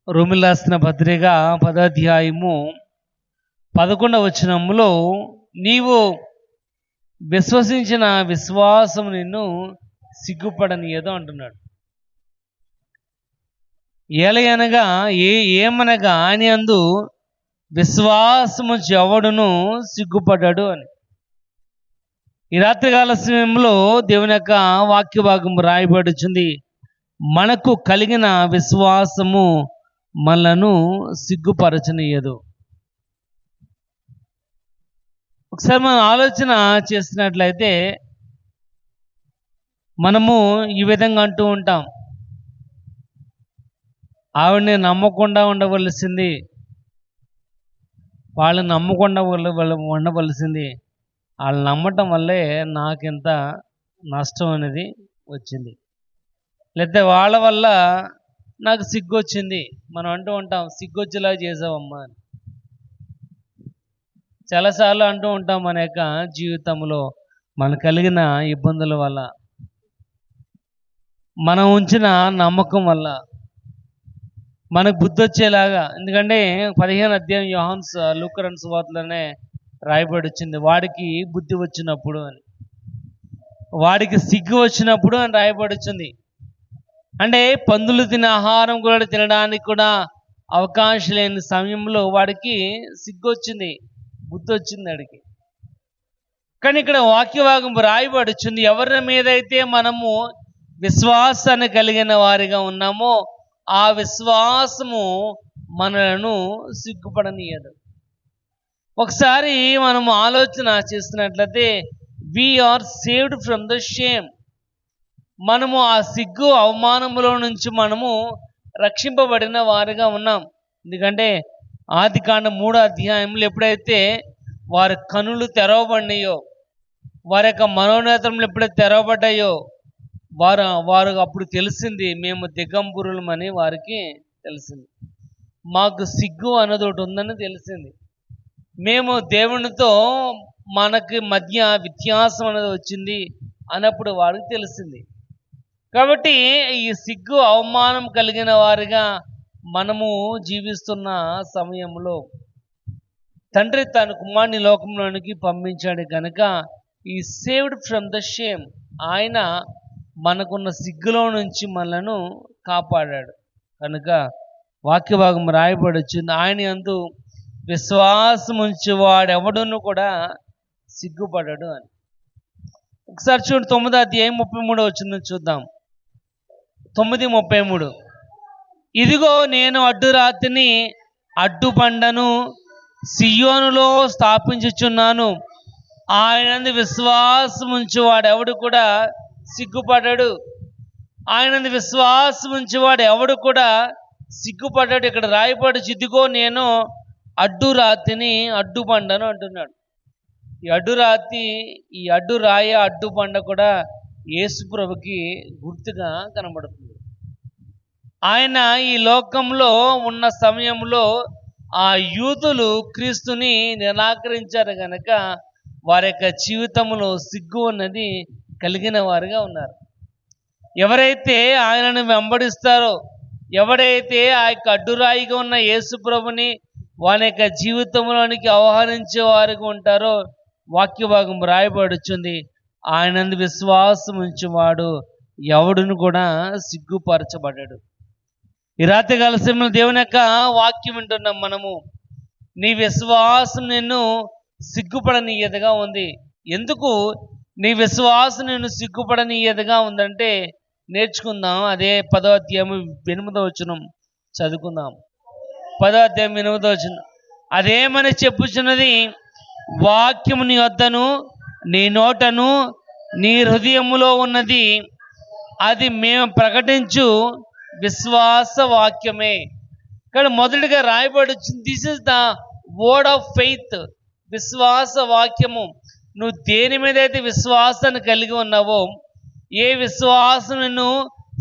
రోమిలకు రాసిన పత్రిక 10వ అధ్యాయము 11వ వచనములో నీవు విశ్వసించిన విశ్వాసం నిన్ను సిగ్గుపడనీయదు అంటున్నాడు. ఏలయనగా ఏమనగా ఆయన యందు విశ్వాసము ఎవడును సిగ్గుపడ్డాడు అని. ఈ రాత్రికాల సమయంలో దేవుని యొక్క వాక్య భాగం రాయబడుచుంది. మనకు కలిగిన విశ్వాసము మనలను సిగ్గుపరచనీయదు. ఒకసారి మనం ఆలోచన చేసినట్లయితే మనము ఈ విధంగా అంటూ ఉంటాం, ఆవిడని నమ్మకుండా ఉండవలసింది, వాళ్ళని నమ్మకుండా ఉండవలసింది, వాళ్ళు నమ్మటం వల్లే నాకింత నష్టం అనేది వచ్చింది, లేకపోతే వాళ్ళ వల్ల నాకు సిగ్గు వచ్చింది. మనం అంటూ ఉంటాం, సిగ్గొచ్చేలా చేసావమ్మా అని. చాలాసార్లు అంటూ ఉంటాం మన యొక్క జీవితంలో మనకు కలిగిన ఇబ్బందుల వల్ల, మనం ఉంచిన నమ్మకం వల్ల మనకు బుద్ధి వచ్చేలాగా. ఎందుకంటే 15వ అధ్యాయం లూకా రాసిన సువార్తలోనే రాయబడి వచ్చింది, వాడికి బుద్ధి వచ్చినప్పుడు అని, వాడికి సిగ్గు వచ్చినప్పుడు అని రాయబడి వచ్చింది. అంటే పందులు తినే ఆహారం కూడా తినడానికి కూడా అవకాశం లేని సమయంలో వాడికి సిగ్గు వచ్చింది, బుద్ధి వచ్చింది వాడికి. కానీ ఇక్కడ వాక్యభాగం రాయబడి వచ్చింది, ఎవరి మీదైతే మనము విశ్వాసాన్ని కలిగిన వారిగా ఉన్నామో ఆ విశ్వాసము మనలను సిగ్గుపడనీయదు. ఒకసారి మనము ఆలోచన చేస్తున్నట్లయితే we are saved from the shame. మనము ఆ సిగ్గు అవమానములో నుంచి మనము రక్షింపబడిన వారిగా ఉన్నాం. ఎందుకంటే ఆదికాండం 3వ అధ్యాయంలో ఎప్పుడైతే వారి కనులు తెరవబడినాయో, వారి యొక్క మనోనేత్రములు ఎప్పుడైతే తెరవబడ్డాయో వారు అప్పుడు తెలిసింది, మేము దిగంబరులమని వారికి తెలిసింది. మాకు సిగ్గు అన్నది ఒకటి ఉందని తెలిసింది. మేము దేవునితో మనకి మధ్య వ్యత్యాసం అనేది వచ్చింది అన్నప్పుడు వారికి తెలిసింది. కాబట్టి ఈ సిగ్గు అవమానం కలిగిన వారిగా మనము జీవిస్తున్న సమయంలో తండ్రి తన కుమారుని లోకంలోనికి పంపించాడు కనుక ఈ సేవ్డ్ ఫ్రమ్ ద షేమ్, ఆయన మనకున్న సిగ్గులో నుంచి మనలను కాపాడాడు. కనుక వాక్యభాగం రాయబడి వచ్చింది, ఆయన యందు విశ్వాసం ఉంచి వాడెవడును కూడా సిగ్గుపడడు అని. ఒకసారి చూడు 9వ అధ్యాయం 33వ వచనం చూద్దాం. 9:33, ఇదిగో నేను అడ్డురాతిని అడ్డుబండను సియోనులో స్థాపించుచున్నాను, ఆయనందు విశ్వాసం ఉంచి వాడెవడు కూడా సిగ్గుపడ్డాడు. ఆయనందు విశ్వాసం ఉంచి వాడు ఎవడు కూడా సిగ్గుపడ్డాడు. ఇక్కడ రాయబడి, ఇదిగో నేను అడ్డురాతిని అడ్డుబండను అంటున్నాడు. ఈ అడ్డురాతి, ఈ అడ్డురాయ, అడ్డుబండ కూడా యేసుప్రభుకి గుర్తుగా కనబడుతుంది. ఆయన ఈ లోకంలో ఉన్న సమయంలో ఆ యూదులు క్రీస్తుని నిరాకరించారు కనుక వారి యొక్క జీవితంలో సిగ్గు అన్నది కలిగిన వారుగా ఉన్నారు. ఎవరైతే ఆయనను వెంబడిస్తారో, ఎవరైతే ఆ యొక్క అడ్డురాయిగా ఉన్న యేసుప్రభుని వారి యొక్క జీవితంలోనికి ఆహ్వానించే వారిగా ఉంటారో వాక్యభాగం రాయబడుచుంది, ఆయనందు విశ్వాసం ఉంచేవాడు ఎవడును కూడా సిగ్గుపరచబడ్డాడు. ఈ రాత్రికాల సమయంలో దేవుని యొక్క వాక్యం వింటున్నాం మనము. నీ విశ్వాసం నిన్ను సిగ్గుపడనీయదుగా ఉంది. ఎందుకు నీ విశ్వాసం నిన్ను సిగ్గుపడనీయదుగా ఉందంటే నేర్చుకుందాం. అదే 10వ అధ్యాయం 8వ వచనం చదువుకుందాం. 10వ అధ్యాయం 8వ వచనం, అదేమని చెప్పుచున్నది, వాక్యము నీ వద్దను నీ నోటను నీ హృదయములో ఉన్నది, అది మేము ప్రకటించు విశ్వాస వాక్యమే. ఇక్కడ మొదటిగా రాయబడి వచ్చింది, this is the word of faith, విశ్వాస వాక్యము. నువ్వు దేని మీద అయితే విశ్వాసాన్ని కలిగి ఉన్నావో, ఏ విశ్వాసం నిన్ను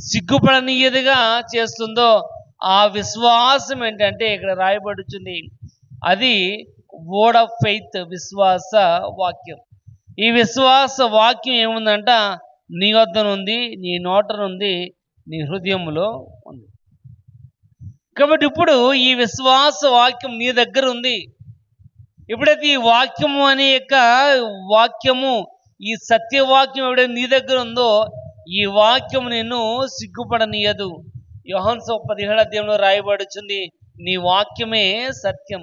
సిగ్గుపడనీయదుగా చేస్తుందో ఆ విశ్వాసం ఏంటంటే ఇక్కడ రాయబడుచుంది, అది వర్డ్ ఆఫ్ ఫెయిత్, విశ్వాస వాక్యం. ఈ విశ్వాస వాక్యం ఏముందంట, నీ వద్దనుంది, నీ నోటనుంది, నీ హృదయంలో ఉంది. కాబట్టి ఇప్పుడు ఈ విశ్వాస వాక్యం నీ దగ్గర ఉంది. ఎప్పుడైతే ఈ వాక్యము అనే యొక్క వాక్యము, ఈ సత్యవాక్యం ఎప్పుడైతే నీ దగ్గర ఉందో, ఈ వాక్యం నిన్ను సిగ్గుపడనీయదు. యోహాను 17 రాయబడుచుంది, నీ వాక్యమే సత్యం.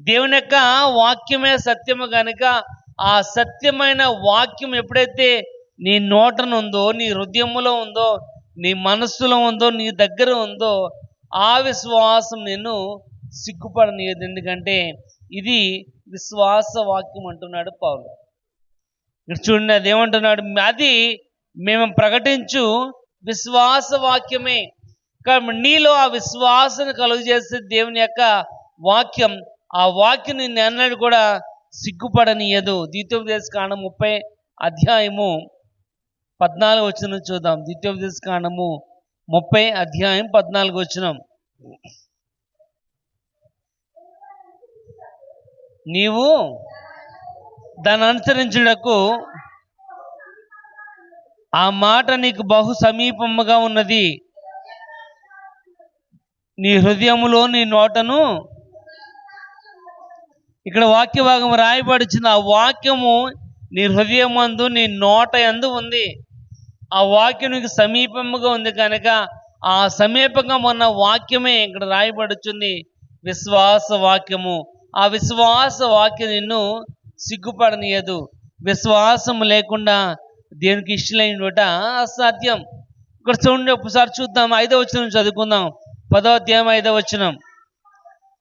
దేవుని యొక్క వాక్యమే సత్యము కనుక ఆ సత్యమైన వాక్యం ఎప్పుడైతే నీ నోటనుందో, నీ హృదయములో ఉందో, నీ మనస్సులో ఉందో, నీ దగ్గర ఉందో, ఆ విశ్వాసం నిన్ను సిగ్గుపడనీయదు. ఎందుకంటే ఇది విశ్వాస వాక్యం అంటున్నాడు పౌలు. ఇక్కడ చూడండి, అది ఏమంటున్నాడు, అది మేము ప్రకటించు విశ్వాస వాక్యమే. కాబట్టి నీలో ఆ విశ్వాసాన్ని కలుగజేసే దేవుని యొక్క వాక్యం, ఆ వాక్యం నిన్ను అన్నది కూడా సిగ్గుపడనీయదు. ద్వితీయోపదేశకాండం 30 చూద్దాం. ద్వితీయోపదేశకాండము 30 నీవు దాన్ని అనుసరించుటకు ఆ మాట నీకు బహు సమీపముగా ఉన్నది, నీ హృదయములో నీ నోటను. ఇక్కడ వాక్య భాగం రాయబడిచిన ఆ వాక్యము నీ హృదయమందు, నీ నోట యందు ఉంది. ఆ వాక్యం నీకు సమీపముగా ఉంది కనుక ఆ సమీపంగా ఉన్న వాక్యమే ఇక్కడ రాయబడుచుంది విశ్వాస వాక్యము. ఆ విశ్వాస వాక్యం నిన్ను సిగ్గుపడనీయదు. విశ్వాసము లేకుండా దేవునికి ఇష్టలైనట అసాధ్యం. ఇక్కడ చూడండి, ఒకసారి చూద్దాం. 5వ వచనం చదువుకుందాం. 10వ అధ్యాయం 5వ వచనం.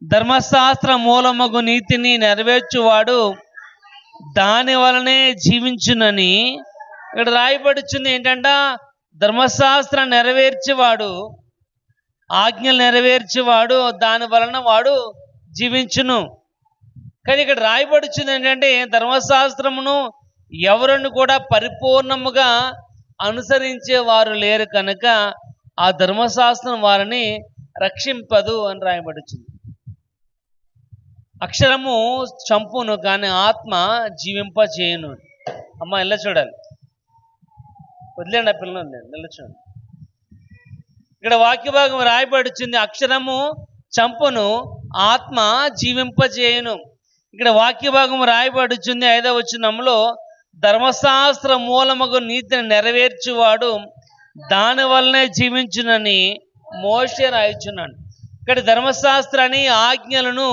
ధర్మశాస్త్ర మూలమగు నీతిని నెరవేర్చువాడు దాని వలనే జీవించునని ఇక్కడ రాయబడుచుంది. ఏంటంట, ధర్మశాస్త్రం నెరవేర్చేవాడు, ఆజ్ఞలు నెరవేర్చేవాడు, దాని వలన వాడు జీవించును. కానీ ఇక్కడ రాయబడుచుంది ఏంటంటే, ధర్మశాస్త్రమును ఎవరిని కూడా పరిపూర్ణముగా అనుసరించే వారు లేరు కనుక ఆ ధర్మశాస్త్రం వారిని రక్షింపదు అని రాయబడుచుంది. అక్షరము చంపును కానీ ఆత్మ జీవింప చేయను. అమ్మ ఇలా చూడాలి, వదిలేండి ఆ పిల్లలు, ఇలా చూడండి. ఇక్కడ వాక్య భాగం రాయబడుచుంది, అక్షరము చంపును ఆత్మ జీవింపజేయును. ఇక్కడ వాక్య భాగం రాయబడుచుంది 5వ వచనంలో, ధర్మశాస్త్ర మూలముగు నీతిని నెరవేర్చువాడు దాని వల్లనే జీవించునని మోషే రాయిచున్నాడు. ఇక్కడ ధర్మశాస్త్రాన్ని, ఆజ్ఞలను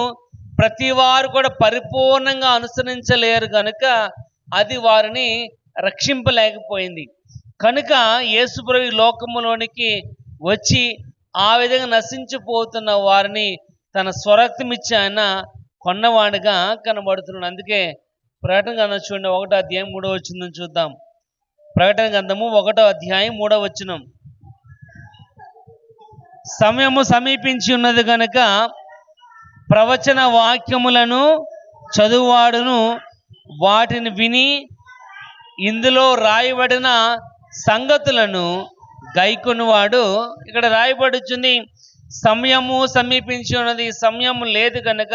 ప్రతి వారు కూడా పరిపూర్ణంగా అనుసరించలేరు కనుక అది వారిని రక్షింపలేకపోయింది. కనుక యేసుప్రభు లోకములోనికి వచ్చి ఆ విధంగా నశించిపోతున్న వారిని తన స్వరక్తమిచ్చి ఆయన కొన్నవాడిగా కనబడుతున్నాడు. అందుకే ప్రకటన గ్రంథం చూడండి, 1వ అధ్యాయం 3వ వచనం చూద్దాం. ప్రకటన గ్రంథము 1వ అధ్యాయం 3వ వచనం. సమయము సమీపించి ఉన్నది కనుక ప్రవచన వాక్యములను చదువువాడును వాటిని విని ఇందులో రాయబడిన సంగతులను గైకొనువాడు. ఇక్కడ రాయబడుచుంది, సమయము సమీపించి ఉన్నది. సమయం లేదు కనుక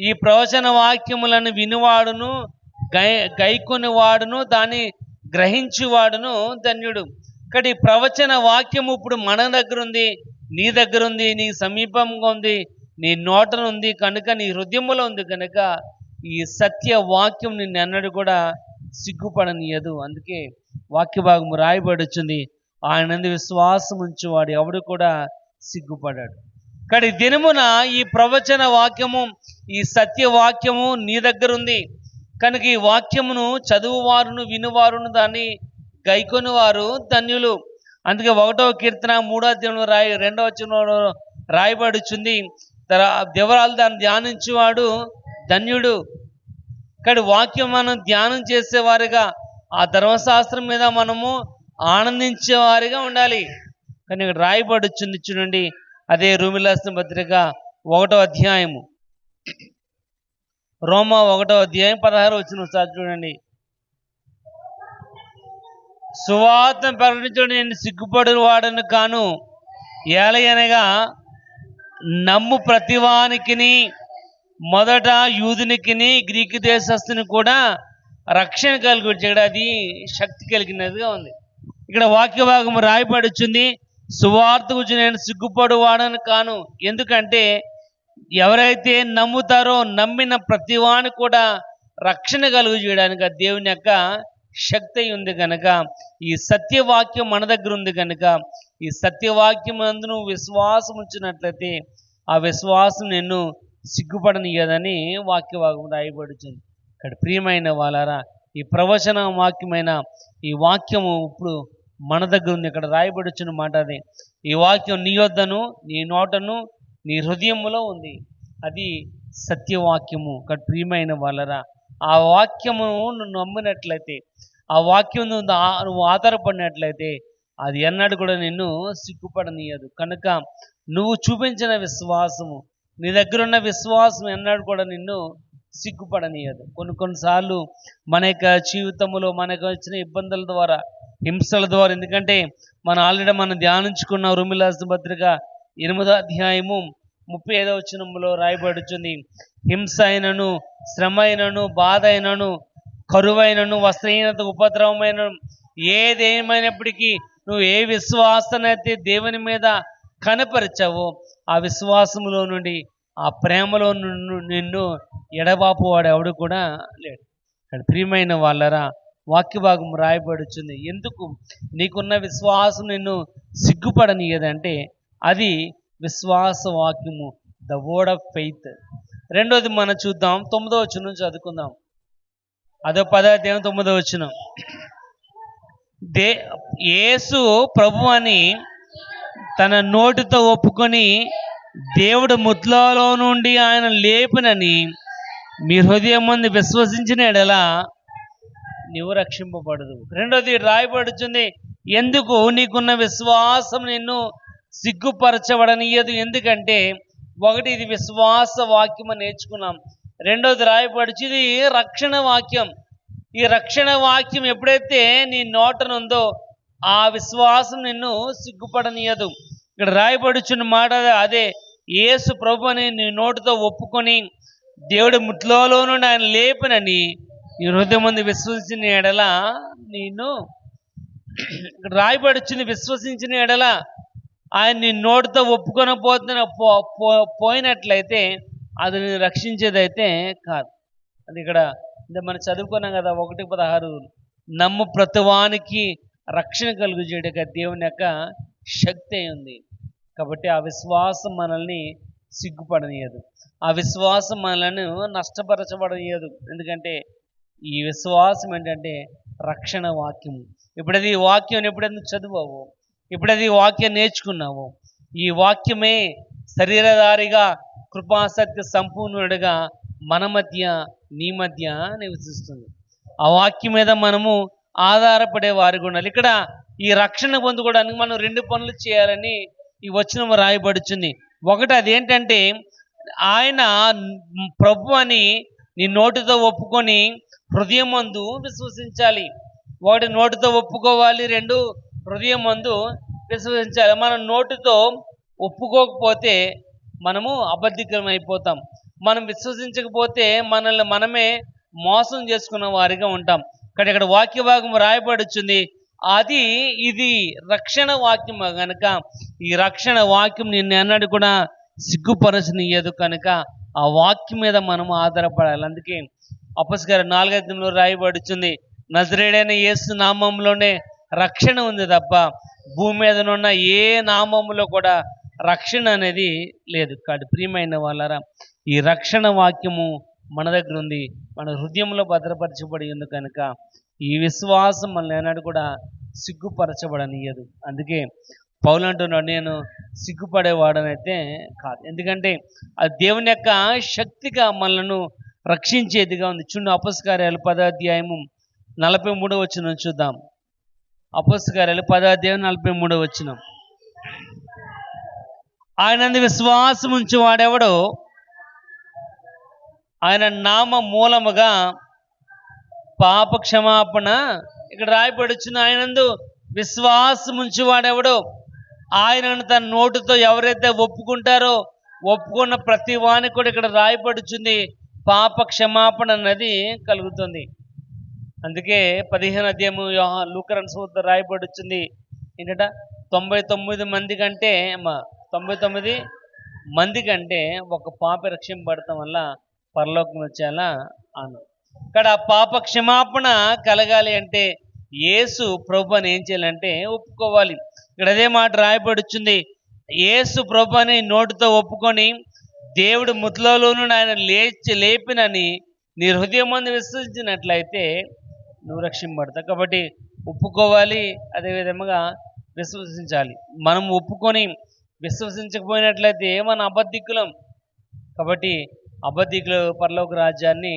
ఈ ప్రవచన వాక్యములను వినువాడును, గైకొనివాడును, దాన్ని గ్రహించువాడును ధన్యుడు. ఇక్కడ ఈ ప్రవచన వాక్యము ఇప్పుడు మన దగ్గర ఉంది, నీ దగ్గర ఉంది, నీ సమీపంగా ఉంది, నీ నోటను ఉంది కనుక, నీ హృదయంలో ఉంది కనుక ఈ సత్య వాక్యం నిన్ను అన్నడు కూడా సిగ్గుపడనీయదు. అందుకే వాక్య భాగము రాయబడుచుంది, ఆయన విశ్వాసం ఉంచువాడు ఎవడు కూడా సిగ్గుపడాడు. కానీ దినమున ఈ ప్రవచన వాక్యము, ఈ సత్య వాక్యము నీ దగ్గర ఉంది కనుక ఈ వాక్యమును చదువువారును, వినువారును, దాన్ని గైకొని వారు ధన్యులు. అందుకే 1వ కీర్తన 3వ అధ్యాయంలో 2వ వచనంలో రాయబడుచుంది, దేవరాలు దాన్ని ధ్యానించేవాడు ధన్యుడు. కానీ వాక్యం మనం ధ్యానం చేసేవారిగా, ఆ ధర్మశాస్త్రం మీద మనము ఆనందించేవారిగా ఉండాలి. కానీ ఇక్కడ రాయబడుచుంది చూడండి, అదే రోమీయులకు రాసిన పత్రిక 1వ అధ్యాయము, రోమా 1వ అధ్యాయం 16వ వచనం సార్ చూడండి. సువార్తను ప్రకటించడం నేను సిగ్గుపడు వాడను కాను, ఏలయనగా నమ్ము ప్రతివానికిని, మొదట యూదునికిని గ్రీకు దేశస్తుని కూడా రక్షణ కలిగించాడు. అది శక్తి కలిగినదిగా ఉంది. ఇక్కడ వాక్య భాగం రాయబడుచుంది, సువార్త గురించి నేను సిగ్గుపడు వాడని కాను. ఎందుకంటే ఎవరైతే నమ్ముతారో నమ్మిన ప్రతివాని కూడా రక్షణ కలుగు చేయడానికి దేవుని యొక్క శక్తి ఉంది కనుక, ఈ సత్యవాక్యం మన దగ్గర ఉంది కనుక, ఈ సత్యవాక్యం నందు నువ్వు విశ్వాసం ఉంచినట్లయితే ఆ విశ్వాసం నిన్ను సిగ్గుపడనియదని వాక్యభాగం రాయబడుతుంది. ఇక్కడ ప్రియమైన వాళ్ళారా, ఈ ప్రవచన వాక్యమైన ఈ వాక్యము ఇప్పుడు మన దగ్గర ఉంది. ఇక్కడ రాయబడుచున్న మాట అది. ఈ వాక్యం నీ యొద్దను, నీ నోటను, నీ హృదయములో ఉంది. అది సత్యవాక్యము. ఇక్కడ ప్రియమైన వాళ్ళరా, ఆ వాక్యము నువ్వు నమ్మినట్లయితే, ఆ వాక్యం నువ్వు ఆధారపడినట్లయితే అది ఎన్నడూ కూడా నిన్ను సిగ్గుపడనీయదు. కనుక నువ్వు చూపించిన విశ్వాసము, నీ దగ్గర ఉన్న విశ్వాసం ఎన్నడూ కూడా నిన్ను సిగ్గుపడనీయదు. కొన్నిసార్లు మన యొక్క జీవితంలో మనకు వచ్చిన ఇబ్బందుల ద్వారా, హింసల ద్వారా, ఎందుకంటే ఆల్రెడీ మనం ధ్యానించుకున్న రోమీయులకు రాసిన పత్రిక 8వ అధ్యాయము 35వ వచనంలో రాయబడుతుంది. హింస అయినను, శ్రమ అయినను, బాధ అయినను, కరువైనను, వస్త్రహీనత, ఉపద్రవమైన ఏదేమైనప్పటికీ నువ్వు ఏ విశ్వాసానైతే దేవుని మీద కనపరిచావో ఆ విశ్వాసములో నుండి, ఆ ప్రేమలో నిన్ను ఎడబాపు వాడు ఎవడు కూడా లేడు. ప్రియమైన వాళ్ళరా, వాక్య భాగం రాయబడుతుంది. ఎందుకు నీకున్న విశ్వాసం నిన్ను సిగ్గుపడనీయదంటే అది విశ్వాస వాక్యము, ద వర్డ్ ఆఫ్ ఫెయిత్. రెండోది మనం చూద్దాం, 9వ వచనం చదువుకుందాం. అదో 10వ అధ్యాయం 9వ వచనం. యేసు ప్రభు అని తన నోటితో ఒప్పుకొని దేవుడు ముద్రలో నుండి ఆయన లేపినని మీ హృదయం మంది విశ్వసించిన ఎడల నీవు రక్షింపబడదు. రెండోది రాయబడుతుంది, ఎందుకు నీకున్న విశ్వాసం నిన్ను సిగ్గుపరచబడనీయదు. ఎందుకంటే ఒకటి, ఇది విశ్వాస వాక్యం అని నేర్చుకున్నాం. రెండోది రాయబడుచు, ఇది రక్షణ వాక్యం. ఈ రక్షణ వాక్యం ఎప్పుడైతే నీ నోటనుందో ఆ విశ్వాసం నిన్ను సిగ్గుపడనీయదు. ఇక్కడ రాయబడుచున్న మాట అదే, యేసు ప్రభు అని నీ నోటితో ఒప్పుకొని దేవుడి ముట్లలో నుండి ఆయన లేపనని నీ హృదయం ముందు విశ్వసించిన ఎడల నేను, ఇక్కడ రాయబడుచుంది విశ్వసించిన ఎడల, ఆయన నీ నోటితో ఒప్పుకొని పోయినట్లయితే అది నేను రక్షించేదైతే కాదు. అది ఇక్కడ మనం చదువుకున్నాం కదా, 1:16, నమ్ము ప్రతివానికి రక్షణ కలుగు చేయడానికి దేవుని యొక్క శక్తి ఉంది. కాబట్టి ఆ విశ్వాసం మనల్ని సిగ్గుపడనీయదు, ఆ విశ్వాసం మనల్ని నష్టపరచబడనీయదు. ఎందుకంటే ఈ విశ్వాసం ఏంటంటే రక్షణ వాక్యం. ఎప్పుడైతే ఈ వాక్యం ఎప్పుడైతే చదువావో, ఎప్పుడైతే ఈ వాక్యం నేర్చుకున్నావో, ఈ వాక్యమే శరీరధారిగా కృపాసత్య సంపూర్ణుడిగా మన మధ్య, నీ మధ్య నివసిస్తుంది. ఆ వాక్యం మీద మనము ఆధారపడే వారికి ఉండాలి. ఇక్కడ ఈ రక్షణ పొందుకోవడానికి మనం 2 పనులు చేయాలని ఈ వచనం రాయబడుచుంది. ఒకటి, అదేంటంటే ఆయన ప్రభు అని నీ నోటితో ఒప్పుకొని హృదయం మందు విశ్వసించాలి. ఒకటి నోటితో ఒప్పుకోవాలి, 2 హృదయం మందు విశ్వసించాలి. మనం నోటితో ఒప్పుకోకపోతే మనము అబద్ధికరం అయిపోతాం. మనం విశ్వసించకపోతే మనల్ని మనమే మోసం చేసుకున్న వారిగా ఉంటాం. కానీ ఇక్కడ వాక్య భాగం రాయబడుచుంది, ఇది రక్షణ వాక్యం కనుక ఈ రక్షణ వాక్యం నిన్ను అన్నది కూడా సిగ్గుపరచనీయదు. కనుక ఆ వాక్యం మీద మనం ఆధారపడాలి. అందుకే అపొస్తలుల 4:5 రాయబడుచుంది, నజరేయుడైన యేసు నామంలోనే రక్షణ ఉంది తప్ప భూమి మీదనున్న ఏ నామంలో కూడా రక్షణ అనేది లేదు. కాదు ప్రియమైన వాళ్ళరా, ఈ రక్షణ వాక్యము మన దగ్గర ఉంది, మన హృదయంలో భద్రపరచబడి ఉంది. కనుక ఈ విశ్వాసం మనల్ని ఏనాడు కూడా సిగ్గుపరచబడనీయదు. అందుకే పౌలు అంటున్నాడు, నేను సిగ్గుపడేవాడనైతే కాదు. ఎందుకంటే అది దేవుని యొక్క శక్తిగా మనలను రక్షించేదిగా ఉంది. చూడండి, అపొస్తలుల కార్యాలు 10వ అధ్యాయము 43వ వచనం చూద్దాం. అపొస్తలుల కార్యాలు 10వ అధ్యాయం 43వ వచనం. ఆయనందు విశ్వాసం ఉంచి వాడెవడో ఆయన నామ మూలముగా పాప క్షమాపణ, ఇక్కడ రాయబడుచున్న ఆయనందు విశ్వాసం ఉంచి వాడెవడో ఆయనను తన నోటితో ఎవరైతే ఒప్పుకుంటారో ఒప్పుకున్న ప్రతి వానికి కూడా ఇక్కడ రాయబడుచుంది పాప క్షమాపణ అన్నది కలుగుతుంది. అందుకే 15వ అధ్యాయము లూకా రాయబడుచుంది ఏంటంట, 99 మంది కంటే 99 మంది కంటే ఒక పాప రక్షింపబడటం వల్ల పరలోకం వచ్చేలా అను. ఇక్కడ పాప క్షమాపణ కలగాలి అంటే యేసు ప్రభుని ఏం చేయాలంటే ఒప్పుకోవాలి. ఇక్కడ అదే మాట రాయబడుచుంది. యేసు ప్రభుని నోటితో ఒప్పుకొని దేవుడు ముద్దులలో నుండి ఆయన లేపినని నీ హృదయం ముందు విశ్వసించినట్లయితే నువ్వు రక్షింపబడతావు. కాబట్టి ఒప్పుకోవాలి, అదేవిధంగా విశ్వసించాలి. మనం ఒప్పుకొని విశ్వసించకపోయినట్లయితే మన అబద్ధికులం. కాబట్టి అబద్ధికులు పరలోక రాజ్యాన్ని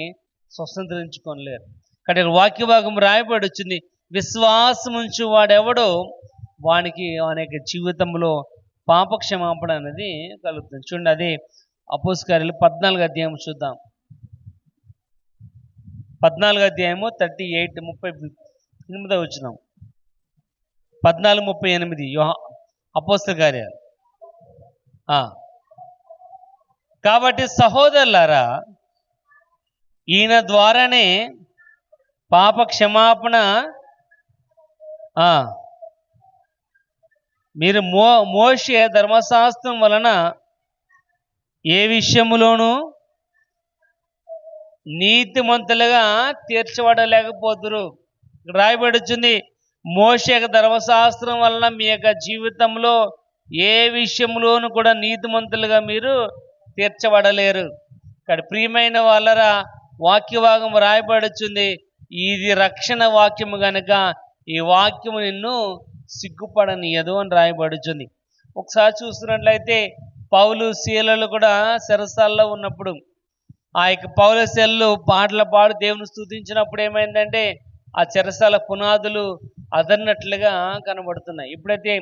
స్వతంత్రించుకోలేరు. కాబట్టి వాక్య భాగం రాయబడి వచ్చింది, విశ్వాసం ఉంచు వాడెవడో వానికి అనేక జీవితంలో పాప క్షమాపణ అనేది కలుగుతుంది. చూడండి, అదే అపోస్తలుల కార్యాలు 14వ అధ్యాయం చూద్దాం. 14వ అధ్యాయము 38 వచనం. 14:38 అపోస్తలుల కార్యాలు. కాబట్టి సహోదరులారా, ఈయన ద్వారానే పాప క్షమాపణ మీరు మోషే ధర్మశాస్త్రం వలన ఏ విషయములోనూ నీతిమంతులుగా తీర్చబడలేకపోతురు. రాయబడి వచ్చింది, మోషే ధర్మశాస్త్రం వలన మీ యొక్క జీవితంలో ఏ విషయంలోనూ కూడా నీతిమంతులుగా మీరు తీర్చబడలేరు. ఇక్కడ ప్రియమైన వాళ్ళరా, వాక్యభాగం రాయబడుచుంది, ఇది రక్షణ వాక్యము కనుక ఈ వాక్యము నిన్ను సిగ్గుపడనీయదు అని రాయబడుచుంది. ఒకసారి చూస్తున్నట్లయితే పౌలు శీలలు కూడా చెరసాల్లో ఉన్నప్పుడు ఆ యొక్క పౌలు శీలలు పాటలు పాడు దేవుని స్తుతించినప్పుడు ఏమైందంటే ఆ చెరసాల పునాదులు అదన్నట్లుగా కనబడుతున్నాయి. ఎప్పుడైతే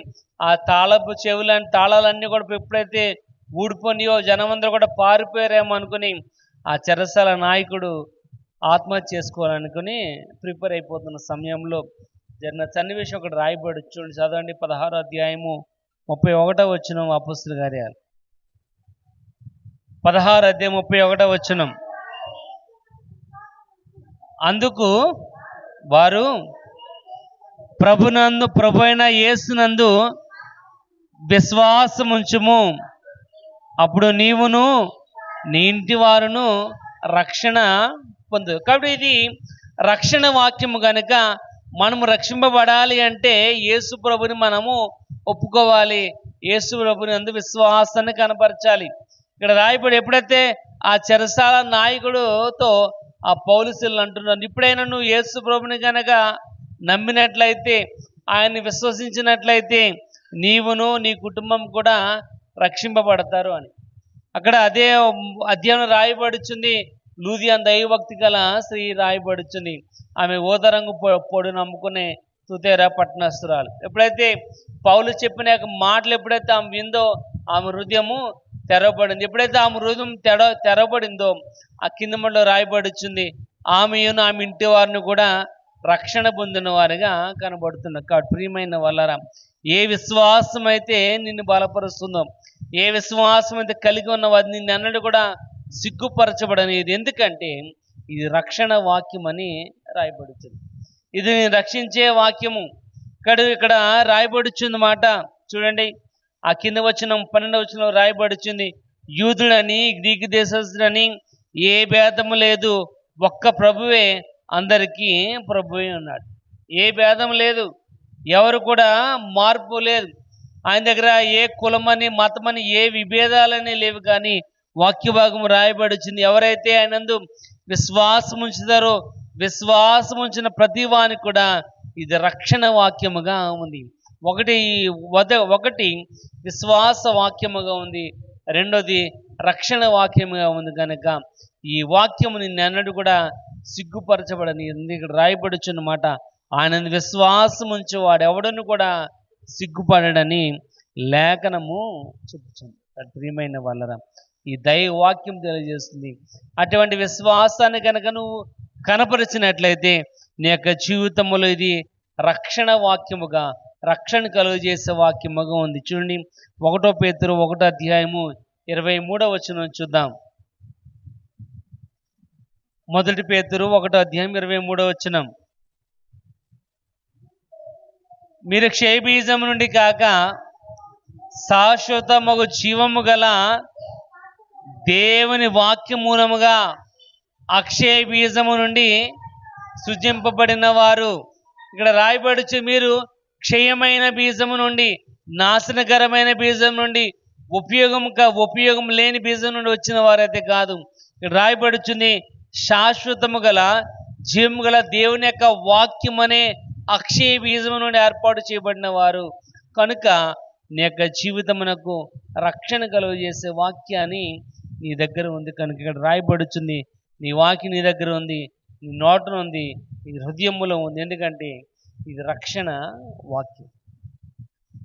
ఆ తాళపు చెవులని తాళాలన్నీ కూడా ఎప్పుడైతే ఊడిపోనియో జనమందరూ కూడా పారిపోయారేమో అనుకుని ఆ చెరసాల నాయకుడు ఆత్మహత్య చేసుకోవాలనుకుని ప్రిపేర్ అయిపోతున్న సమయంలో జరిగిన సన్నివేశం ఒకటి రాయబడి చూడండి, చదవండి. 16వ అధ్యాయము 31వ వచనం. అపోస్తలుల కార్యాలు 16వ అధ్యాయం 31వ వచనం. అందుకు వారు ప్రభు అయిన యేసునందు విశ్వాసముంచుము, అప్పుడు నీవును నీ ఇంటి వారును రక్షణ పొందు. కాబట్టి ఇది రక్షణ వాక్యము కనుక మనము రక్షింపబడాలి అంటే యేసు ప్రభుని మనము ఒప్పుకోవాలి, యేసు ప్రభుని అందు విశ్వాసాన్ని కనపరచాలి. ఇక్కడ రాయబడి ఎప్పుడైతే ఆ చెరసాల నాయకుడుతో ఆ పౌలుశీలు అంటున్నారు, ఇప్పుడైనా నువ్వు యేసు ప్రభుని కనుక నమ్మినట్లయితే, ఆయన్ని విశ్వసించినట్లయితే నీవును నీ కుటుంబం కూడా రక్షింపబడతారు అని. అక్కడ అదే అధ్యాయం రాయబడుచుంది, లూదియా దైవభక్తి గల స్త్రీ రాయబడుచుంది. ఆమె ఓదరంగు పొడి నమ్ముకునే తుతేరా పట్టణస్తురాలు. ఎప్పుడైతే పౌలు చెప్పిన మాటలు ఎప్పుడైతే ఆమె విందో ఆమె హృదయము తెరవబడింది. ఎప్పుడైతే ఆమె హృదయం తెరవబడిందో ఆ కింద మనలో రాయబడుచుంది, ఆమెను ఆమె ఇంటి వారిని కూడా రక్షణ పొందిన వారిగా కనబడుతున్నారు. కాబట్టి ప్రియమైన వాళ్ళరా, ఏ విశ్వాసం అయితే నిన్ను బలపరుస్తుందో, ఏ విశ్వాసం అయితే కలిగి ఉన్నవాది నిన్ను అన్నది కూడా సిగ్గుపరచబడనేది. ఎందుకంటే ఇది రక్షణ వాక్యం అని రాయబడుతుంది. ఇది రక్షించే వాక్యము. ఇక్కడ రాయబడుచుంది మాట చూడండి, ఆ కింద వచనం 12వ వచనం రాయబడుచుంది, యూదుడని గ్రీకు దేశస్తుడని ఏ భేదము లేదు, ఒక్క ప్రభువే అందరికీ ప్రభువే ఉన్నాడు. ఏ భేదం లేదు, ఎవరు కూడా మార్పు లేదు. ఆయన దగ్గర ఏ కులమని మతమని ఏ విభేదాలని లేవు. కానీ వాక్య భాగం రాయబడుచుంది, ఎవరైతే ఆయనందు విశ్వాసం ఉంచుతారో విశ్వాసం ఉంచిన ప్రతి వానికి కూడా ఇది రక్షణ వాక్యముగా ఉంది. ఒకటి విశ్వాస వాక్యముగా ఉంది, రెండోది రక్షణ వాక్యముగా ఉంది. కనుక ఈ వాక్యము నిన్నెన్నడూ కూడా సిగ్గుపరచబడని ఇక్కడ రాయబడుచున్నమాట. ఆయన విశ్వాసం ఉంచే వాడెవడను కూడా సిగ్గుపడని లేఖనము చెప్పుచుంది. ప్రియమైన వాళ్ళరా, ఈ దైవ వాక్యం తెలియజేస్తుంది. అటువంటి విశ్వాసాన్ని కనుక నువ్వు కనపరిచినట్లయితే నీ యొక్క జీవితంలో ఇది రక్షణ వాక్యముగా, రక్షణ కలుగజేసే వాక్యముగా ఉంది. చూడండి, 1 పేతురు 1వ అధ్యాయము 23వ వచనం చూద్దాం. 1 పేతురు 1వ అధ్యాయం 23వ వచనం. మీరు క్షయబీజం నుండి కాక శాశ్వతమగు జీవము గల దేవుని వాక్య మూలముగా అక్షయ బీజము నుండి సృజింపబడిన వారు. ఇక్కడ రాయబడుచు మీరు క్షయమైన బీజము నుండి, నాశనకరమైన బీజం నుండి, ఉపయోగం లేని బీజం నుండి వచ్చిన వారైతే కాదు. ఇక్కడ రాయబడుచుంది శాశ్వతము గల జీవము గల దేవుని యొక్క వాక్యం అనే అక్షయ బీజము నుండి ఏర్పాటు చేయబడిన వారు. కనుక నీ యొక్క జీవితమునకు రక్షణ కలుగజేసే వాక్యాన్ని నీ దగ్గర ఉంది. కనుక ఇక్కడ రాయబడుచుంది నీ వాక్యం నీ దగ్గర ఉంది, నీ నోటను ఉంది, నీ హృదయములో ఉంది. ఎందుకంటే ఇది రక్షణ వాక్యం.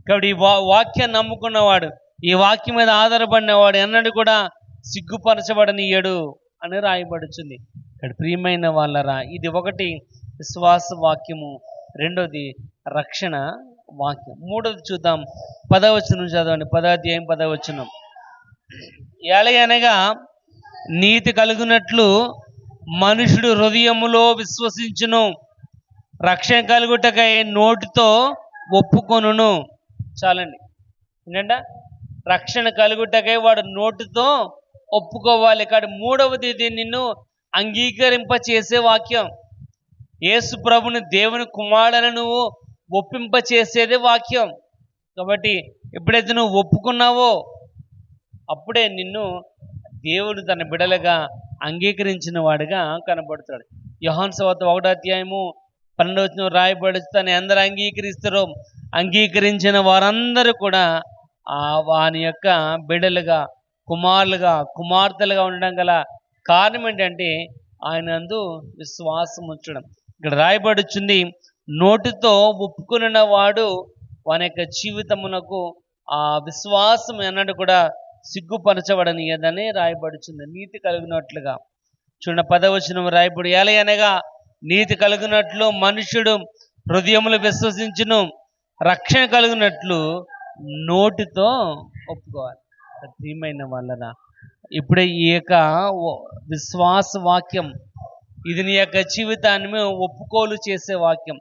కాబట్టి ఈ వాక్యాన్ని నమ్ముకున్నవాడు, ఈ వాక్యం మీద ఆధారపడినవాడు ఎన్నడూ కూడా సిగ్గుపరచబడనీయడు అని రాయబడుచుంది. ఇక్కడ ప్రియమైన వాళ్ళరా, ఇది ఒకటి విశ్వాస వాక్యము, రెండోది రక్షణ వాక్యం. మూడోది చూద్దాం, 10వ వచనం చదవండి. 10వ అధ్యాయం 10వ వచనం. ఎలయనగా నీతి కలుగునట్లు మనుషుడు హృదయములో విశ్వసించును, రక్షణ కలుగుటకై నోటితో ఒప్పుకొనును. చాలండి. ఏంటంట? రక్షణ కలుగుటకై వాడు నోటితో ఒప్పుకోవాలి. ఇక్కడ మూడవది ఇది నిన్ను అంగీకరింప చేసే వాక్యం. యేసు ప్రభుని దేవుని కుమారుడని నువ్వు ఒప్పింప చేసేదే వాక్యం. కాబట్టి ఎప్పుడైతే నువ్వు ఒప్పుకున్నావో అప్పుడే నిన్ను దేవుడు తన బిడలుగా అంగీకరించిన వాడిగా కనబడతాడు. యోహాను సువార్త 1వ అధ్యాయము 12వ వచనం రాయబడి, తను ఎందరు అంగీకరిస్తారో అంగీకరించిన వారందరూ కూడా వాని యొక్క బిడలుగా, కుమారులుగా, కుమార్తెలుగా ఉండడం గల కారణం ఏంటంటే ఆయన నందు విశ్వాసం ఉంచడం. ఇక్కడ రాయబడుచుంది నోటితో ఒప్పుకున్న వాడు వాని యొక్క జీవితమునకు ఆ విశ్వాసం ఎన్నడూ కూడా సిగ్గుపరచబడనియదని రాయబడుచుంది. నీతి కలిగినట్లుగా చూడండి, 10వ వచనం రాయబడి, ఎలయనగా నీతి కలిగినట్లు మనుష్యుడు హృదయములు విశ్వసించును, రక్షణ కలిగినట్లు నోటితో ఒప్పుకోవాలి. ప్రియమైన వాళ్ళరా, ఇప్పుడే ఈ యొక్క విశ్వాస వాక్యం ఇది నీ యొక్క జీవితాన్ని ఒప్పుకోలు చేసే వాక్యం,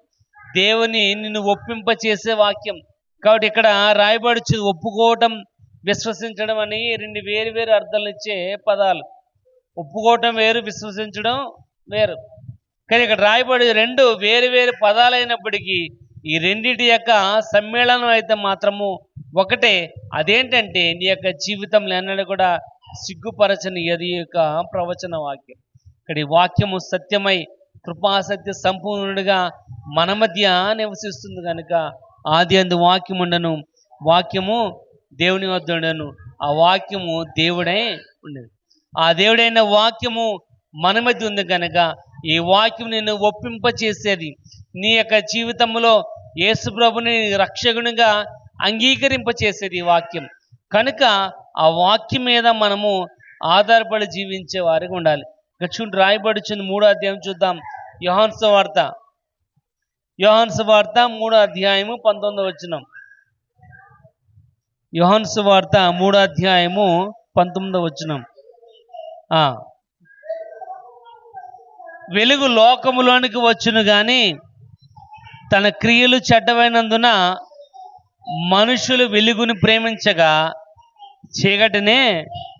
దేవుని నిన్ను ఒప్పింప చేసే వాక్యం. కాబట్టి ఇక్కడ రాయబడుచు ఒప్పుకోవటం, విశ్వసించడం అని రెండు వేరు వేరు అర్థాలు ఇచ్చే పదాలు. ఒప్పుకోవటం వేరు, విశ్వసించడం వేరు. కానీ ఇక్కడ రాయబడి రెండు వేరు వేరు పదాలైనప్పటికీ ఈ రెండింటి యొక్క సమ్మేళనం అయితే మాత్రము ఒకటే. అదేంటంటే నీ యొక్క జీవితంలో ఎన్నడూ కూడా సిగ్గుపరచని అది యొక్క ప్రవచన వాక్యం. ఇక్కడ ఈ వాక్యము సత్యమై కృపాసత్య సంపూర్ణుడిగా మన మధ్య నివసిస్తుంది. కనుక ఆది అందు వాక్యం ఉండను, వాక్యము దేవుని వద్ద ఉండను, ఆ వాక్యము దేవుడై ఉండేది. ఆ దేవుడైన వాక్యము మన మధ్య ఉంది కనుక ఈ వాక్యం నిన్ను ఒప్పింప చేసేది, నీ యొక్క జీవితంలో యేసు ప్రభుని రక్షకునిగా అంగీకరింప చేసేది ఈ వాక్యం. కనుక ఆ వాక్యం మీద మనము ఆధారపడి జీవించే వారికి ఉండాలి. ఇక చూడు రాయబడుచుంది 3వ అధ్యాయం చూద్దాం. యోహాను సువార్త 3వ అధ్యాయము 19వ వచనం. యోహాను సువార్త 3వ అధ్యాయము 19వ వచనం. వెలుగు లోకములోనికి వచ్చును గాని తన క్రియలు చెడ్డమైనందున మనుషులు వెలుగుని ప్రేమించగా చీకటినే.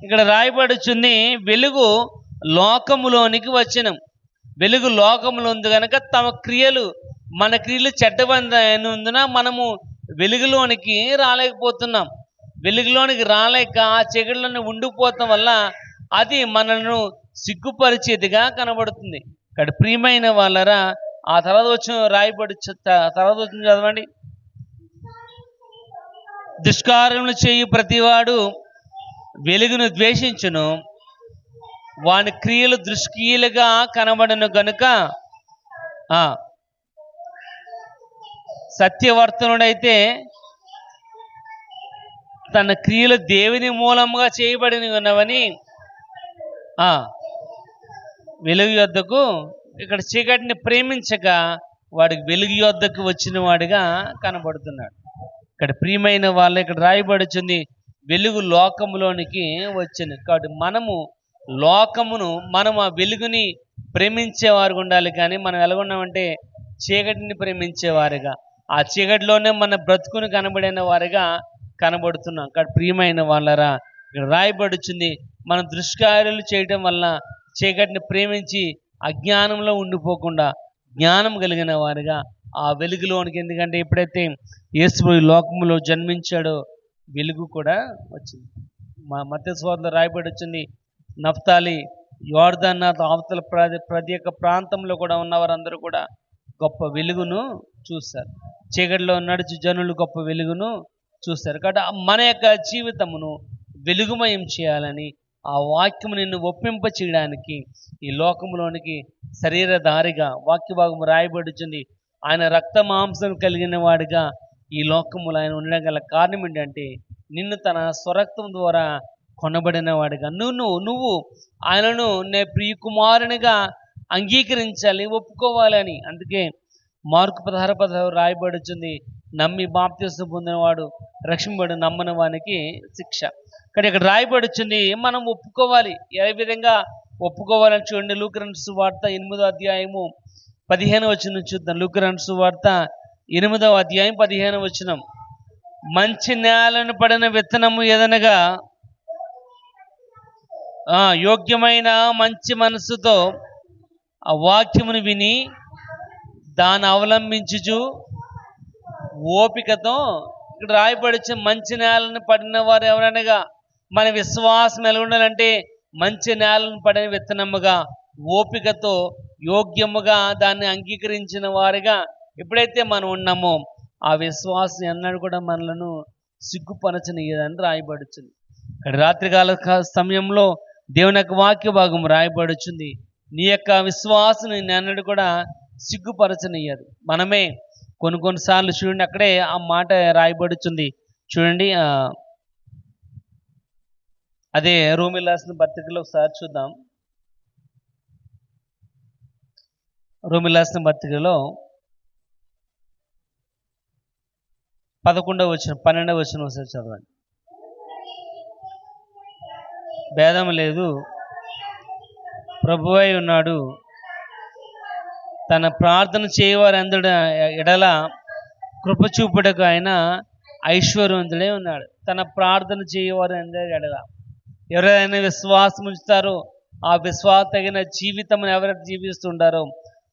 ఇక్కడ రాయబడుచుంది వెలుగు లోకములోనికి వచ్చును. వెలుగు లోకములో ఉంది కనుక తమ క్రియలు, మన క్రియలు చెడ్డమైనందున మనము వెలుగులోనికి రాలేకపోతున్నాం. వెలుగులోనికి రాలేక ఆ చీకటిలోనే ఉండిపోవటం వల్ల అది మనను సిగ్గుపరిచేదిగా కనబడుతుంది. ఇక్కడ ప్రియమైన వాళ్ళరా, ఆ తర్వాత వచ్చిన రాయబడి తర్వాత వచ్చిన చదవండి. దుష్కార్యములు చేయు ప్రతివాడు వెలుగును ద్వేషించును, వాని క్రియలు దుష్క్రియలుగా కనబడను గనుక సత్యవర్తనుడైతే తన క్రియలు దేవుని మూలంగా చేయబడిన ఉన్నవని వెలుగు యొద్దకు, ఇక్కడ చీకటిని ప్రేమించక వాడికి వెలుగు యొద్దకు వచ్చిన వాడిగా కనబడుతున్నాడు. ఇక్కడ ప్రియమైన వాళ్ళు ఇక్కడ రాయబడుచుంది వెలుగు లోకములోనికి వచ్చింది. కాబట్టి మనము లోకమును, మనం ఆ వెలుగుని ప్రేమించేవారు ఉండాలి. కానీ మనం ఎలాగున్నామంటే చీకటిని ప్రేమించేవారుగా, ఆ చీకటిలోనే మన బ్రతుకుని కనబడిన వారిగా కనబడుతున్నాం. అక్కడ ప్రియమైన వాళ్ళరా, ఇక్కడ రాయబడుచుంది, మనం దుష్కార్యాలు చేయడం వల్ల చీకటిని ప్రేమించి అజ్ఞానంలో ఉండిపోకుండా జ్ఞానం కలిగిన వారిగా ఆ వెలుగులోనికి, ఎందుకంటే ఎప్పుడైతే యేసు ఈ లోకంలో జన్మించాడో వెలుగు కూడా వచ్చింది. మత్తయి సువార్తలో రాయబడి వచ్చింది, నఫ్తాలి, యోర్దాన్ అవతల ప్రతి ఒక్క ప్రాంతంలో కూడా ఉన్నవారందరూ కూడా గొప్ప వెలుగును చూస్తారు. చీకటిలో నడిచి జనులు గొప్ప వెలుగును చూస్తారు. కాబట్టి మన యొక్క జీవితమును వెలుగుమయం చేయాలని, ఆ వాక్యము నిన్ను ఒప్పింప చేయడానికి ఈ లోకంలోనికి శరీరధారిగా వాక్య భాగం రాయబడుచుంది. ఆయన రక్త మాంసం కలిగిన వాడిగా ఈ లోకములో ఆయన ఉండడం గల కారణం ఏంటంటే, నిన్ను తన స్వరక్తం ద్వారా కొనబడిన వాడిగా నువ్వు ఆయనను నే ప్రియకుమారునిగా అంగీకరించాలి, ఒప్పుకోవాలని. అందుకే మార్కు 16:16 రాయబడుచుంది, నమ్మి బాప్తిసం పొందినవాడు రక్షింపబడి, నమ్మని వానికి శిక్ష. కానీ ఇక్కడ రాయబడుచుంది మనం ఒప్పుకోవాలి. ఏ విధంగా ఒప్పుకోవాలని చూడండి. లూకాసు సువార్త 8వ అధ్యాయము 15వ వచనం చూద్దాం. లూకాసు సువార్త 8వ అధ్యాయం 15వ వచనం. మంచి నేలను పడిన విత్తనము ఏదనగా యోగ్యమైన మంచి మనస్సుతో ఆ వాక్యమును విని దాన్ని అవలంబించుచు ఓపికతో, ఇక్కడ రాయబడిన మంచి నేలను పడిన వారు ఎవరనగా, మన విశ్వాసం ఎలా ఉండాలంటే మంచి నేలను పడిన విత్తనముగా ఓపికతో యోగ్యముగా దాన్ని అంగీకరించిన వారిగా ఎప్పుడైతే మనం ఉన్నామో ఆ విశ్వాసం ఎన్నడూ కూడా మనలను సిగ్గుపరచనియదని రాయబడుతుంది. ఇక్కడ రాత్రికాల సమయంలో దేవుని యొక్క వాక్య భాగం రాయబడుచుంది, నీ యొక్క విశ్వాసం ఎన్నడూ కూడా సిగ్గుపరచనియ్యదు. మనమే కొన్నిసార్లు చూడండి, అక్కడే ఆ మాట రాయబడుచుంది చూడండి. అదే రోమీయులకు రాసిన పత్రికలో ఒకసారి చూద్దాం. రోమీయులకు రాసిన పత్రికలో 11వ వచనం 12వ వచనం ఒకసారి చదవండి. భేదం లేదు, ప్రభువై ఉన్నాడు, తన ప్రార్థన చేయవారందరి ఎడల కృప చూపుటకు ఆయన ఐశ్వర్యవంతుడే ఉన్నాడు. తన ప్రార్థన చేయవారు అందరి ఎడల, ఎవరైనా విశ్వాసం ఉంచుతారో ఆ విశ్వాస తగిన జీవితం ఎవరైతే జీవిస్తుంటారో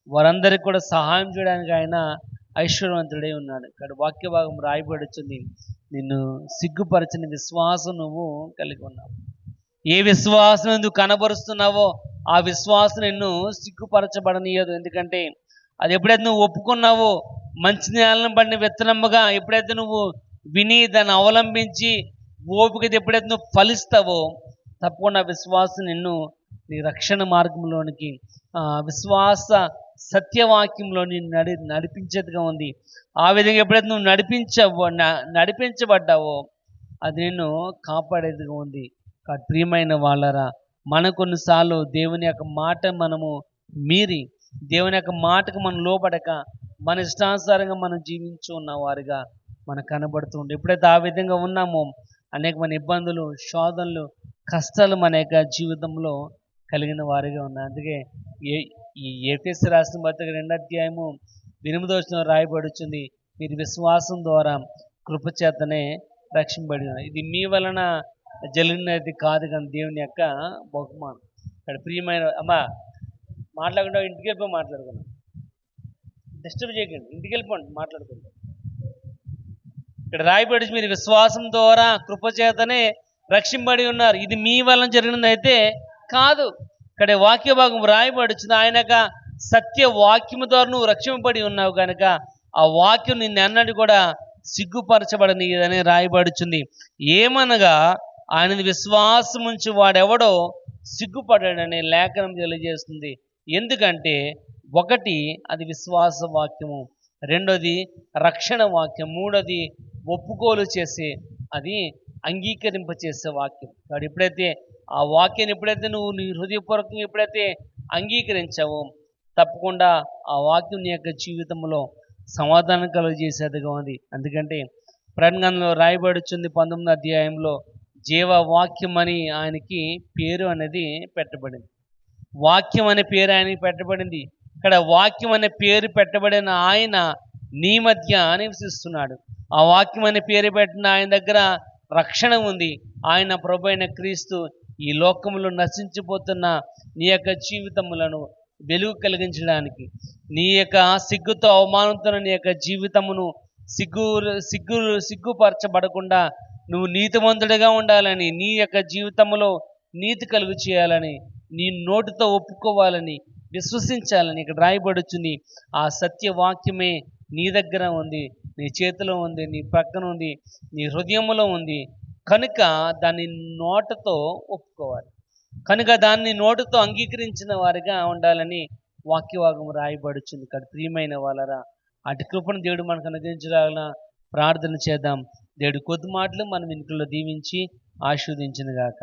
వారందరికీ కూడా సహాయం చేయడానికి ఆయన ఐశ్వర్యవంతుడే ఉన్నాడు. ఇక్కడ వాక్య భాగం రాయబడుతుంది, నిన్ను సిగ్గుపరచని విశ్వాసం నువ్వు కలిగి ఉన్నావు. ఏ విశ్వాసం నువ్వు కనబరుస్తున్నావో ఆ విశ్వాసం నిన్ను సిగ్గుపరచబడనీయదు. ఎందుకంటే అది ఎప్పుడైతే నువ్వు ఒప్పుకున్నావో, మంచి నేలను పడిన విత్తనముగా ఎప్పుడైతే నువ్వు విని దాన్ని అవలంబించి ఓపిక ఎప్పుడైతే నువ్వు ఫలిస్తావో, తప్పకుండా విశ్వాసం నిన్ను నీ రక్షణ మార్గంలోనికి, విశ్వాస సత్యవాక్యంలో నిన్ను నడిపించేదిగా ఉంది. ఆ విధంగా ఎప్పుడైతే నువ్వు నడిపించబడ్డావో అది నిన్ను కాపాడేదిగా ఉంది. ప్రియమైన వాళ్ళరా, మన కొన్నిసార్లు దేవుని యొక్క మాట మనము మీరి, దేవుని యొక్క మాటకు మనం లోపడక మన ఇష్టానుసారంగా మనం జీవించు ఉన్న వారిగా మనకు కనబడుతూ ఉండే. ఎప్పుడైతే ఆ విధంగా ఉన్నామో అనేకమైన ఇబ్బందులు, శోధనలు, కష్టాలు మన యొక్క జీవితంలో కలిగిన వారిగా ఉన్నాయి. అందుకే ఈ ఎఫెసీ రాసిన పత్రిక 2వ అధ్యాయము 8వ వచనం రాయబడుచుంది, మీరు విశ్వాసం ద్వారా కృపచేతనే రక్షింపబడి. ఇది మీ వలన జరిగినది కాదు కానీ దేవుని యొక్క బహుమానం. ఇక్కడ ప్రియమైన అమ్మా, మాట్లాడకుండా ఇంటికి వెళ్ళిపోయి మాట్లాడుకున్నాం, డిస్టర్బ్ చేయకండి, ఇంటికి వెళ్ళిపోండి మాట్లాడుకుంటాం. ఇక్కడ రాయబడి మీరు విశ్వాసం ద్వారా కృపచేతనే రక్షింపబడి ఉన్నారు. ఇది మీ వలన జరిగినది అయితే కాదు. ఇక్కడ వాక్య భాగం రాయబడుచుంది, ఆయన యొక్క సత్య వాక్యము ద్వారా నువ్వు రక్షింపబడి ఉన్నావు కనుక ఆ వాక్యం నిన్ను అన్నది కూడా సిగ్గుపరచబడనిదని రాయబడుచుంది. ఏమనగా ఆయన విశ్వాసం ఉంచి వాడెవడో సిగ్గుపడాడని లేఖనం తెలియజేస్తుంది. ఎందుకంటే ఒకటి అది విశ్వాస వాక్యము, రెండోది రక్షణ వాక్యం, మూడోది ఒప్పుకోలు చేసే, అది అంగీకరింప చేసే వాక్యం. కాబట్టి ఎప్పుడైతే ఆ వాక్యాన్ని ఎప్పుడైతే నువ్వు నీ హృదయపూర్వకంగా ఎప్పుడైతే అంగీకరించావో తప్పకుండా ఆ వాక్యం నీ యొక్క జీవితంలో సమాధానం కలుగజేసేదిగా ఉంది. ఎందుకంటే ప్రకటనలో రాయబడుచుంది 19వ అధ్యాయంలో, జీవ వాక్యం అని ఆయనకి పేరు అనేది పెట్టబడింది. వాక్యం అనే పేరు ఆయనకి పెట్టబడింది. ఇక్కడ వాక్యం అనే పేరు పెట్టబడిన ఆయన నీ మధ్య నివసిస్తున్నాడు. ఆ వాక్యం అనే పేరు పెట్టిన ఆయన దగ్గర రక్షణ ఉంది. ఆయన ప్రభు అయిన క్రీస్తు ఈ లోకములో నశించిపోతున్న నీ యొక్క జీవితములను వెలుగు కలిగించడానికి, నీ యొక్క సిగ్గుతో అవమానంతో నీ యొక్క జీవితమును సిగ్గు సిగ్గు సిగ్గుపరచబడకుండా నువ్వు నీతిమంతుడిగా ఉండాలని, నీ యొక్క జీవితంలో నీతి కలుగు చేయాలని, నీ నోటితో ఒప్పుకోవాలని, విశ్వసించాలని ఇక్కడ రాయబడుచుంది. ఆ సత్యవాక్యమే నీ దగ్గర ఉంది, నీ చేతిలో ఉంది, నీ ప్రక్కన ఉంది, నీ హృదయంలో ఉంది. కనుక దాన్ని నోటతో ఒప్పుకోవాలి, కనుక దాన్ని నోటితో అంగీకరించిన వారిగా ఉండాలని వాక్యవాగం రాయబడుచుంది. ఇక్కడ ప్రియమైన వాళ్ళరా, అటు కృపను దేవుడు మనకు అనుగ్రహించగల ప్రార్థన చేద్దాం. దేవుడి కొద్ది మాటలు మనం ఇంట్లో దీవించి ఆశీర్వదించును గాక.